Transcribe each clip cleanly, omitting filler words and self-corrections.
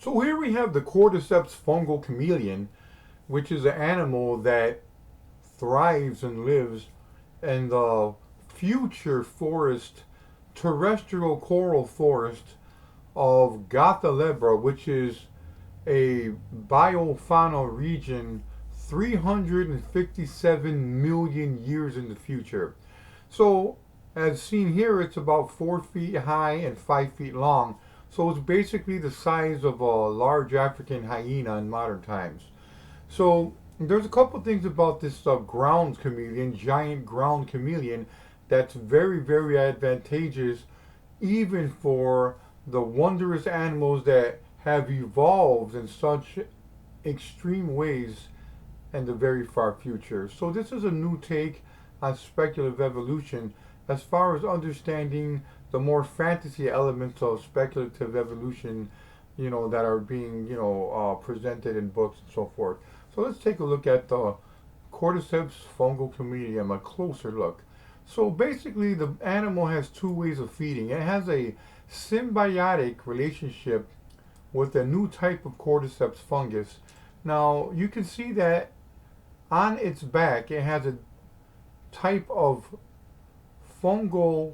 So here we have the Cordyceps fungal chameleon, which is an animal that thrives and lives in the future forest, terrestrial coral forest of Gothalebra, which is a biofauna region 357 million years in the future. So, as seen here, it's about 4 feet high and 5 feet long. So it's basically the size of a large African hyena in modern times. So there's a couple things about this ground chameleon, giant ground chameleon, that's very, very advantageous even for the wondrous animals that have evolved in such extreme ways in the very far future. So this is a new take on speculative evolution as far as understanding the more fantasy elements of speculative evolution, that are being, presented in books and so forth. So let's take a look at the Cordyceps fungal chameleon, a closer look. So basically, the animal has two ways of feeding. It has a symbiotic relationship with a new type of Cordyceps fungus. Now, you can see that on its back, it has a type of fungal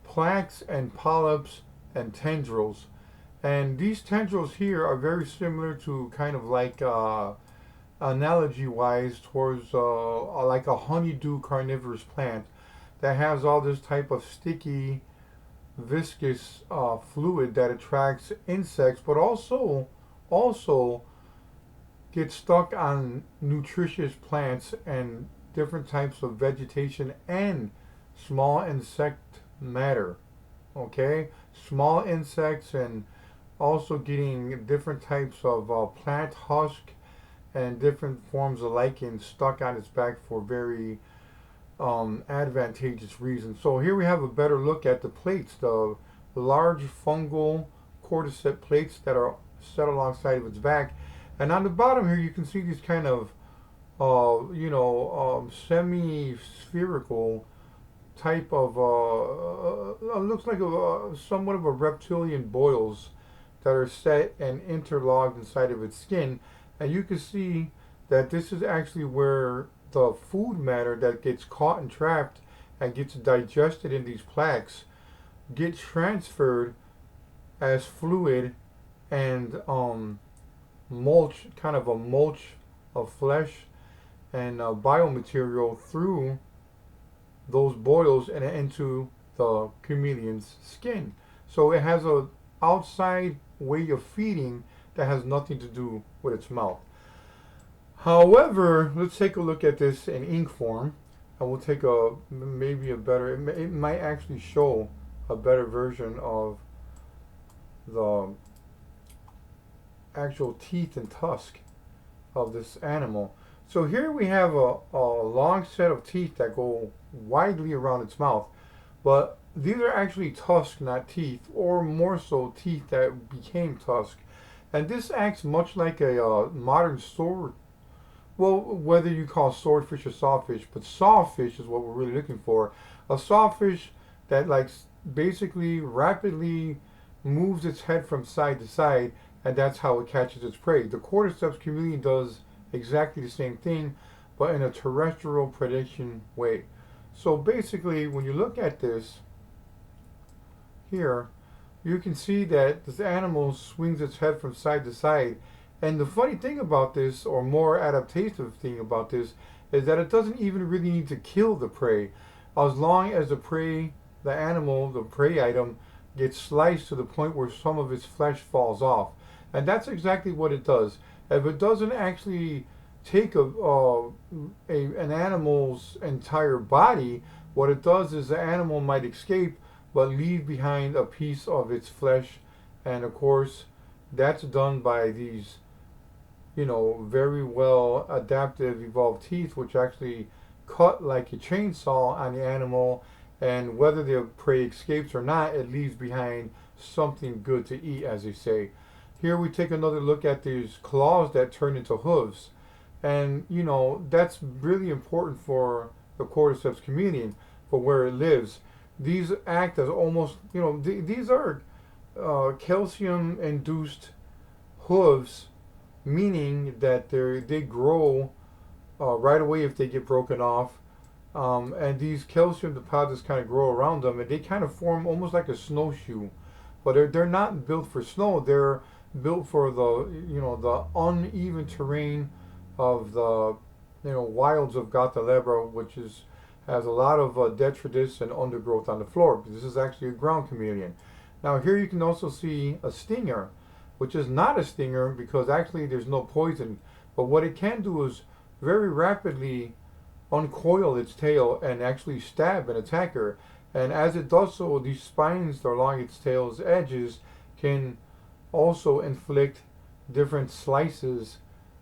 plaques and polyps and tendrils. And these tendrils here are very similar to kind of like analogy wise towards like a honeydew carnivorous plant that has all this type of sticky viscous fluid that attracts insects, but also gets stuck on nutritious plants and different types of vegetation and small insect matter. Okay, small insects, and also getting different types of plant husk and different forms of lichen stuck on its back for very advantageous reasons. So here we have a better look at the plates, the large fungal cordyceps plates that are set alongside of its back. And on the bottom here, you can see these kind of, semi-spherical type of, looks like somewhat of a reptilian boils that are set and interlocked inside of its skin. And you can see that this is actually where the food matter that gets caught and trapped and gets digested in these plaques gets transferred as fluid and mulch, kind of a mulch of flesh and biomaterial through those boils and into the chameleon's skin. So it has a outside way of feeding that has nothing to do with its mouth. However, let's take a look at this in ink form, and we'll take maybe a better. It might actually show a better version of the actual teeth and tusk of this animal. So here we have a long set of teeth that go widely around its mouth, but these are actually tusks, not teeth, or more so teeth that became tusk. And this acts much like a modern sword. Well, whether you call swordfish or sawfish, but sawfish is what we're really looking for. A sawfish that basically rapidly moves its head from side to side, and that's how it catches its prey. The Cordyceps chameleon does exactly the same thing, but in a terrestrial predation way. So basically, when you look at this here, you can see that this animal swings its head from side to side. And the funny thing about this, or more adaptive thing about this, is that it doesn't even really need to kill the prey, as long as the prey, the prey item, gets sliced to the point where some of its flesh falls off. And that's exactly what it does. If it doesn't actually take an animal's entire body, what it does is the animal might escape, but leave behind a piece of its flesh. And of course, that's done by these, very well adaptive evolved teeth, which actually cut like a chainsaw on the animal. And whether the prey escapes or not, it leaves behind something good to eat, as they say. Here we take another look at these claws that turn into hooves. And, that's really important for the Cordyceps chameleon, for where it lives. These act as almost, these are calcium-induced hooves, meaning that they grow right away if they get broken off. And these calcium deposits kind of grow around them, and they kind of form almost like a snowshoe. But they're not built for snow. They're built for the the uneven terrain of the wilds of Gatalebra, which has a lot of detritus and undergrowth on the floor. This is actually a ground chameleon. Now here you can also see a stinger, which is not a stinger because actually there's no poison. But what it can do is very rapidly uncoil its tail and actually stab an attacker. And as it does so, these spines along its tail's edges can also inflict different slices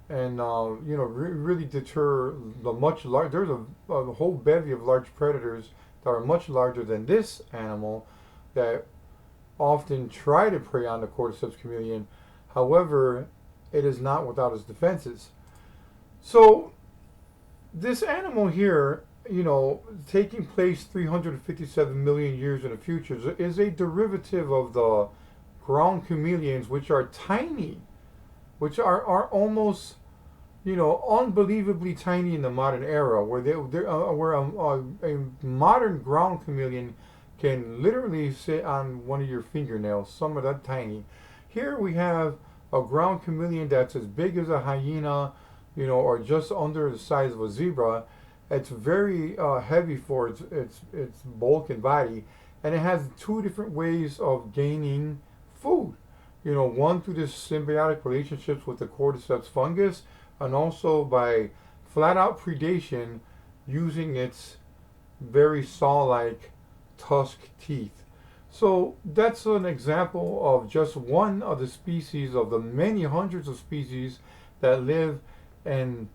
and really deter the much larger. There's a whole bevy of large predators that are much larger than this animal that often try to prey on the Cordyceps chameleon. However, it is not without its defenses. So this animal here, taking place 357 million years in the future, is a derivative of the ground chameleons, which are tiny, which are almost, unbelievably tiny in the modern era, where a modern ground chameleon can literally sit on one of your fingernails. Some are that tiny. Here we have a ground chameleon that's as big as a hyena, or just under the size of a zebra. It's very heavy for its bulk and body, and it has two different ways of gaining food. One through this symbiotic relationships with the Cordyceps fungus, and also by flat-out predation using its very saw-like tusk teeth. So that's an example of just one of the species of the many hundreds of species that live in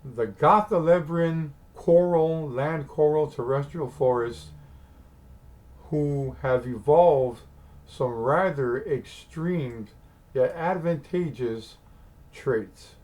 the Gatalebran coral, land coral terrestrial forests, who have evolved some rather extreme yet advantageous traits.